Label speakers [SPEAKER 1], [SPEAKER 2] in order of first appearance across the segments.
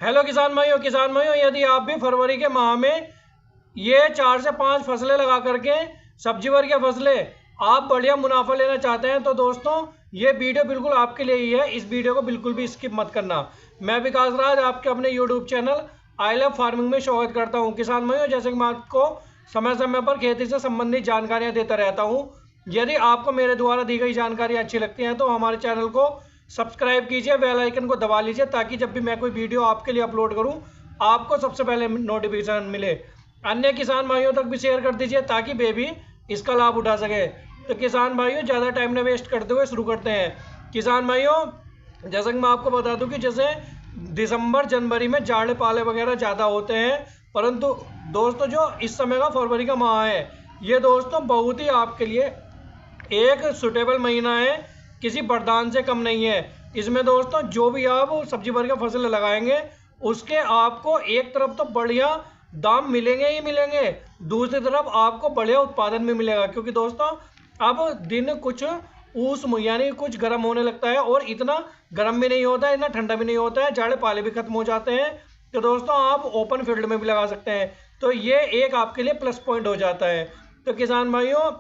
[SPEAKER 1] Hello किसान भाइयों, यदि आप भी फरवरी के माह में ये 4 से 5 फसलें लगा करके सब्जी वर्ग फसलें आप बढ़िया मुनाफा लेना चाहते हैं तो दोस्तों ये वीडियो बिल्कुल आपके लिए ही है। इस वीडियो को बिल्कुल भी स्किप मत करना। मैं विकास राज आपके अपने YouTube channel I love farming में स्वागत करता हूँ। किसान भाइयों, जैसे कि मैं आपको समय समय पर खेती से संबंधित जानकारियाँ देता रहता हूँ। यदि आपको मेरे द्वारा दी गई जानकारी अच्छी लगती है तो हमारे चैनल को सब्सक्राइब कीजिए, बेल आइकन को दबा लीजिए ताकि जब भी मैं कोई वीडियो आपके लिए अपलोड करूं आपको सबसे पहले नोटिफिकेशन मिले। अन्य किसान भाइयों तक भी शेयर कर दीजिए ताकि वे भी इसका लाभ उठा सके। तो किसान भाइयों, ज़्यादा टाइम न वेस्ट करते हुए शुरू करते हैं। किसान भाइयों, जैसा कि मैं आपको बता दूं कि जैसे दिसंबर जनवरी में जाड़े पाले वगैरह ज़्यादा होते हैं, परंतु दोस्तों जो इस समय का फरवरी का माह है ये दोस्तों बहुत ही आपके लिए एक सुटेबल महीना है, किसी वरदान से कम नहीं है। इसमें दोस्तों जो भी आप सब्जी वर्ग की फसल लगाएंगे उसके आपको एक तरफ तो बढ़िया दाम मिलेंगे ही मिलेंगे, दूसरी तरफ आपको बढ़िया उत्पादन भी मिलेगा। क्योंकि दोस्तों अब दिन कुछ ऊष्म यानी कुछ गर्म होने लगता है और इतना गर्म भी नहीं होता है, इतना ठंडा भी नहीं होता है, जाड़े पाले भी खत्म हो जाते हैं। तो दोस्तों आप ओपन फील्ड में भी लगा सकते हैं, तो ये एक आपके लिए प्लस पॉइंट हो जाता है। तो किसान भाइयों,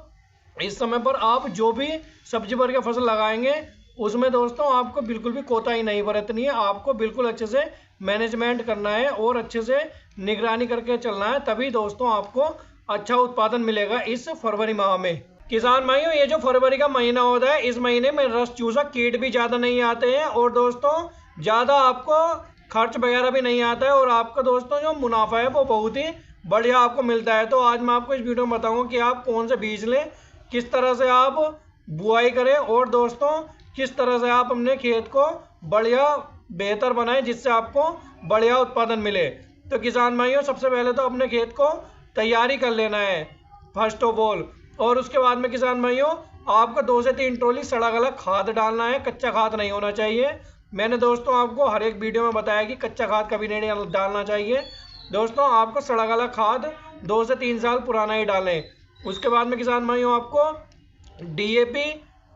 [SPEAKER 1] इस समय पर आप जो भी सब्जी वर्ग की फसल लगाएंगे उसमें दोस्तों आपको बिल्कुल भी कोताही नहीं बरतनी है। आपको बिल्कुल अच्छे से मैनेजमेंट करना है और अच्छे से निगरानी करके चलना है, तभी दोस्तों आपको अच्छा उत्पादन मिलेगा इस फरवरी माह में। किसान भाइयों, ये जो फरवरी का महीना होता है इस महीने में रस चूसक कीट भी ज़्यादा नहीं आते हैं और दोस्तों ज़्यादा आपको खर्च वगैरह भी नहीं आता है और आपका दोस्तों जो मुनाफा है वो बहुत ही बढ़िया आपको मिलता है। तो आज मैं आपको इस वीडियो में बताऊंगा कि आप कौन से बीज लें, किस तरह से आप बुआई करें और दोस्तों किस तरह से आप अपने खेत को बढ़िया बेहतर बनाएं जिससे आपको बढ़िया उत्पादन मिले। तो किसान भाइयों, सबसे पहले तो अपने खेत को तैयारी कर लेना है फर्स्ट ऑफ ऑल, और उसके बाद में किसान भाइयों आपको 2 से 3 ट्रॉली सड़ा गला खाद डालना है। कच्चा खाद नहीं होना चाहिए। मैंने दोस्तों आपको हर एक वीडियो में बताया कि कच्चा खाद कभी नहीं डालना चाहिए। दोस्तों आपको सड़ा गला खाद 2 से 3 साल पुराना ही डालें। उसके बाद में किसान भाइयों आपको डीएपी,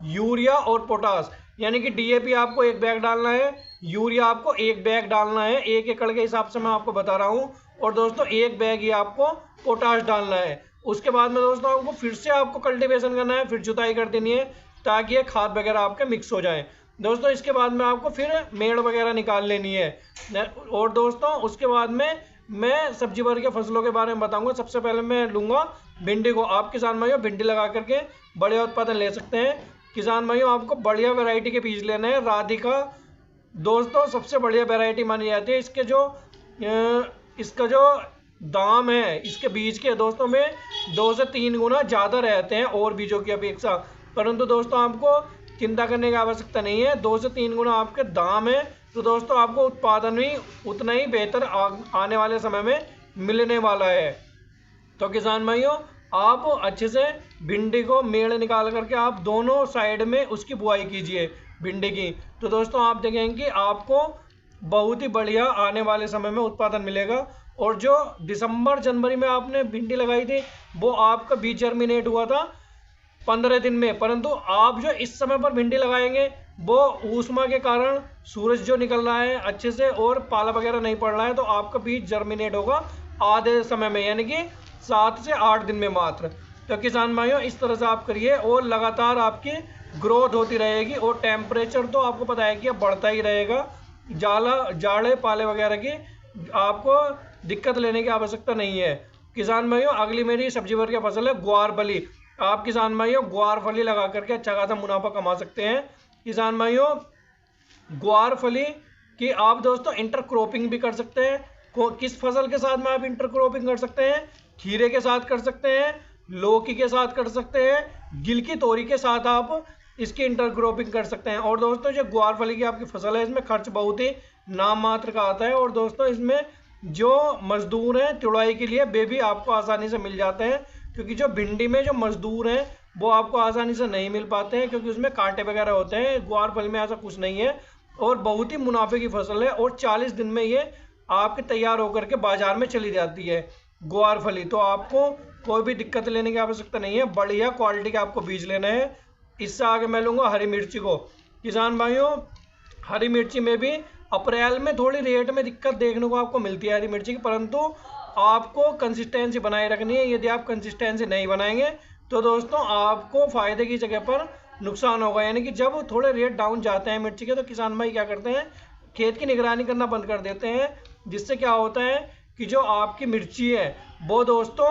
[SPEAKER 1] यूरिया और पोटास, यानी कि डीएपी आपको 1 बैग डालना है, यूरिया आपको 1 बैग डालना है, 1 एकड़ के हिसाब से मैं आपको बता रहा हूँ, और दोस्तों 1 बैग ही आपको पोटास डालना है। उसके बाद में दोस्तों आपको फिर से आपको कल्टीवेशन करना है, फिर जुताई कर देनी है ताकि ये खाद वगैरह आपके मिक्स हो जाए। दोस्तों इसके बाद में आपको फिर मेड़ वगैरह निकाल लेनी है। और दोस्तों उसके बाद में मैं सब्जी वर्ग के फसलों के बारे में बताऊंगा। सबसे पहले मैं लूँगा भिंडी को। आप किसान भाइयों भिंडी लगा करके बढ़िया उत्पादन ले सकते हैं। किसान भाइयों आपको बढ़िया वैरायटी के बीज लेने हैं। राधिका दोस्तों सबसे बढ़िया वैरायटी मानी जाती है। इसका जो दाम है इसके बीज के दोस्तों में 2 से 3 गुना ज़्यादा रहते हैं और बीजों की अपेक्षा, परंतु दोस्तों आपको चिंता करने की आवश्यकता नहीं है। 2 से 3 गुना आपके दाम है, तो दोस्तों आपको उत्पादन भी उतना ही बेहतर आने वाले समय में मिलने वाला है। तो किसान भाइयों आप अच्छे से भिंडी को मेड़ निकाल करके आप दोनों साइड में उसकी बुआई कीजिए भिंडी की। तो दोस्तों आप देखेंगे कि आपको बहुत ही बढ़िया आने वाले समय में उत्पादन मिलेगा। और जो दिसंबर जनवरी में आपने भिंडी लगाई थी वो आपका बीज जर्मिनेट हुआ था 15 दिन में, परंतु आप जो इस समय पर भिंडी लगाएंगे वो ऊष्मा के कारण सूरज जो निकल रहा है अच्छे से और पाला वगैरह नहीं पड़ रहा है, तो आपका बीज जर्मिनेट होगा आधे समय में, यानी कि 7 से 8 दिन में मात्र। तो किसान भाइयों इस तरह से आप करिए और लगातार आपकी ग्रोथ होती रहेगी। और टेम्परेचर तो आपको पता है कि अब बढ़ता ही रहेगा। जाड़े पाले वगैरह की आपको दिक्कत लेने की आवश्यकता नहीं है। किसान भाइयों अगली मेरी सब्जी वर्ग की फसल है ग्वारफली। आप किसान भाइयों ग्वारफली लगा करके अच्छा खासा मुनाफा कमा सकते हैं। किसान भाइयों ग्वारफली की आप दोस्तों इंटरक्रॉपिंग भी कर सकते हैं। किस फसल के साथ में आप इंटरक्रॉपिंग कर सकते हैं? खीरे के साथ कर सकते हैं, लौकी के साथ कर सकते हैं, गिलकी तोरी के साथ आप इसकी इंटरक्रॉपिंग कर सकते हैं। और दोस्तों जो ग्वारफली की आपकी फसल है इसमें खर्च बहुत ही नाम मात्र का आता है और दोस्तों इसमें जो मजदूर हैं तुड़ाई के लिए वे भी आपको आसानी से मिल जाते हैं, क्योंकि जो भिंडी में जो मजदूर हैं वो आपको आसानी से नहीं मिल पाते हैं क्योंकि उसमें कांटे वगैरह होते हैं। ग्वारफली में ऐसा कुछ नहीं है और बहुत ही मुनाफे की फसल है और 40 दिन में ये आपके तैयार होकर के बाजार में चली जाती है ग्वारफली। तो आपको कोई भी दिक्कत लेने की आवश्यकता नहीं है, बढ़िया क्वालिटी के आपको बीज लेने हैं। इससे आगे मैं लूँगा हरी मिर्ची को। किसान भाइयों हरी मिर्ची में भी अप्रैल में थोड़ी रेट में दिक्कत देखने को आपको मिलती है हरी मिर्ची की, परंतु आपको कंसिस्टेंसी बनाए रखनी है। यदि आप कंसिस्टेंसी नहीं बनाएंगे तो दोस्तों आपको फ़ायदे की जगह पर नुकसान होगा। यानी कि जब थोड़े रेट डाउन जाते हैं मिर्ची के तो किसान भाई क्या करते हैं, खेत की निगरानी करना बंद कर देते हैं, जिससे क्या होता है कि जो आपकी मिर्ची है वो दोस्तों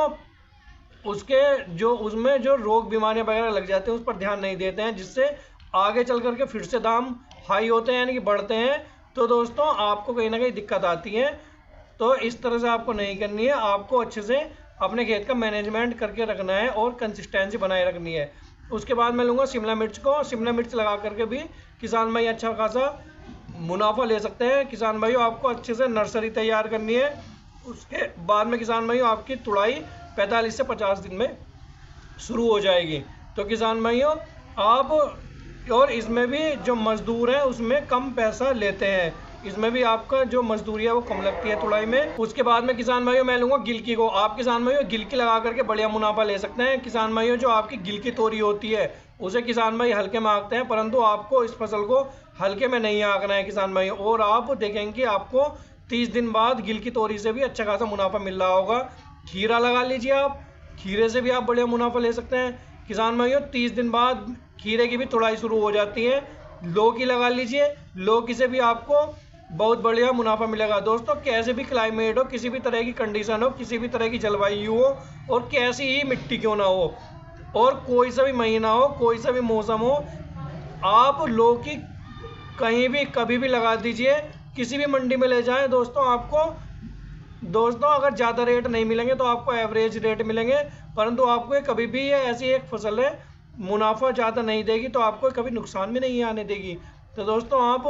[SPEAKER 1] उसके उसमें जो रोग बीमारियां वगैरह लग जाते हैं उस पर ध्यान नहीं देते हैं, जिससे आगे चल करके फिर से दाम हाई होते हैं यानी कि बढ़ते हैं। तो दोस्तों आपको कहीं ना कहीं दिक्कत आती है। तो इस तरह से आपको नहीं करनी है, आपको अच्छे से अपने खेत का मैनेजमेंट करके रखना है और कंसिस्टेंसी बनाए रखनी है। उसके बाद मैं लूँगा शिमला मिर्च को। शिमला मिर्च लगा करके भी किसान भाई अच्छा खासा मुनाफा ले सकते हैं। किसान भाइयों आपको अच्छे से नर्सरी तैयार करनी है। उसके बाद में किसान भाइयों आपकी तुड़ाई 45 से 50 दिन में शुरू हो जाएगी। तो किसान भाइयों आप, और इसमें भी जो मजदूर है उसमें कम पैसा लेते हैं, इसमें भी आपका जो मजदूरी है वो कम लगती है तुड़ाई में। उसके बाद में किसान भाइयों मैं लूँगा गिलकी को। आप किसान भाइयों गिलकी लगा करके बढ़िया मुनाफा ले सकते हैं। किसान भाइयों जो आपकी गिलकी तोरी होती है उसे किसान भाई हल्के में आंकते हैं, परंतु आपको इस फसल को हल्के में नहीं आंकना है किसान भाइयों। और आप देखेंगे कि आपको 30 दिन बाद गिलकी तोरी से भी अच्छा खासा मुनाफा मिल रहा होगा। खीरा लगा लीजिए आप, खीरे से भी आप बढ़िया मुनाफा ले सकते हैं किसान भाइयों। 30 दिन बाद खीरे की भी तुड़ाई शुरू हो जाती है। लौकी लगा लीजिए, लौकी से भी आपको बहुत बढ़िया मुनाफा मिलेगा। दोस्तों कैसे भी क्लाइमेट हो, किसी भी तरह की कंडीशन हो, किसी भी तरह की जलवायु हो और कैसी ही मिट्टी क्यों ना हो और कोई सा भी महीना हो, कोई सा भी मौसम हो, आप लौकी कहीं भी कभी भी लगा दीजिए, किसी भी मंडी में ले जाएं दोस्तों। आपको दोस्तों अगर ज़्यादा रेट नहीं मिलेंगे तो आपको एवरेज रेट मिलेंगे, परंतु आपको कभी भी ये ऐसी एक फसल है मुनाफा ज़्यादा नहीं देगी तो आपको कभी नुकसान भी नहीं आने देगी। तो दोस्तों आप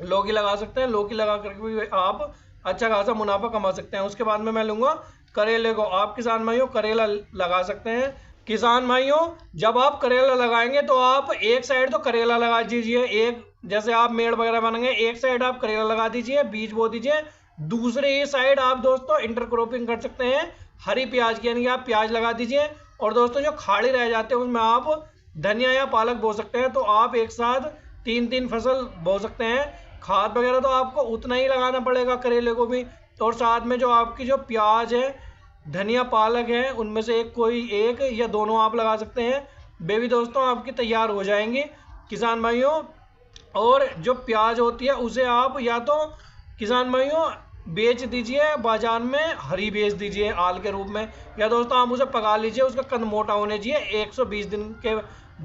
[SPEAKER 1] लौकी लगा सकते हैं, लौकी लगा करके भी आप अच्छा खासा मुनाफा कमा सकते हैं। उसके बाद में मैं लूँगा करेले को। आप किसान भाइयों करेला लगा सकते हैं। किसान भाइयों जब आप करेला लगाएंगे तो आप एक साइड तो करेला लगा दीजिए, एक जैसे आप मेड़ वगैरह बनाएंगे एक साइड आप करेला लगा दीजिए, बीज बो दीजिए। दूसरे ही साइड आप दोस्तों इंटरक्रॉपिंग कर सकते हैं हरी प्याज की, यानी कि आप प्याज लगा दीजिए। और दोस्तों जो खाड़ी रह जाते हैं उसमें आप धनिया या पालक बो सकते हैं। तो आप एक साथ 3-3 फसल बो सकते हैं। खाद वगैरह तो आपको उतना ही लगाना पड़ेगा करेले को भी। और साथ में जो आपकी जो प्याज है, धनिया, पालक है, उनमें से कोई एक या दोनों आप लगा सकते हैं। वे भी दोस्तों आपकी तैयार हो जाएंगी किसान भाइयों। और जो प्याज होती है उसे आप या तो किसान भाइयों बेच दीजिए बाजार में, हरी बेच दीजिए आल के रूप में, या दोस्तों आप उसे पका लीजिए, उसका कंद मोटा होने चाहिए। 120 दिन के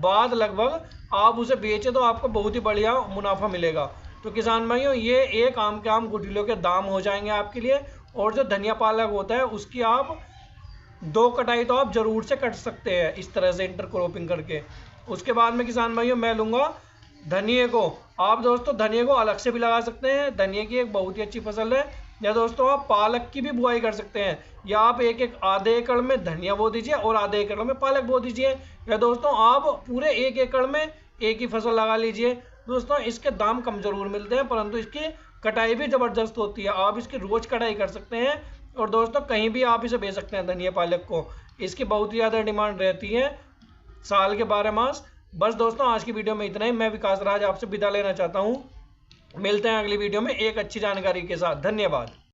[SPEAKER 1] बाद लगभग आप उसे बेचें तो आपको बहुत ही बढ़िया मुनाफा मिलेगा। तो किसान भाइयों ये एक आम के आम गुठलियों के दाम हो जाएंगे आपके लिए। और जो धनिया पालक होता है उसकी आप 2 कटाई तो आप जरूर से कट सकते हैं इस तरह से इंटरक्रॉपिंग करके। उसके बाद में किसान भाइयों मैं लूँगा धनिए को। आप दोस्तों धनिए को अलग से भी लगा सकते हैं, धनिए की एक बहुत ही अच्छी फसल है। या दोस्तों आप पालक की भी बुआई कर सकते हैं, या आप एक आधे एकड़ में धनिया बो दीजिए और आधे एकड़ में पालक बो दीजिए। या दोस्तों आप पूरे 1 एकड़ में एक ही फसल लगा लीजिए। दोस्तों इसके दाम कम जरूर मिलते हैं, परंतु इसकी कटाई भी ज़बरदस्त होती है। आप इसकी रोज़ कटाई कर सकते हैं और दोस्तों कहीं भी आप इसे बेच सकते हैं धनिया पालक को। इसकी बहुत ही ज़्यादा डिमांड रहती है साल के 12 मास। बस दोस्तों आज की वीडियो में इतना ही। मैं विकास राज आपसे विदा लेना चाहता हूँ। मिलते हैं अगली वीडियो में एक अच्छी जानकारी के साथ। धन्यवाद।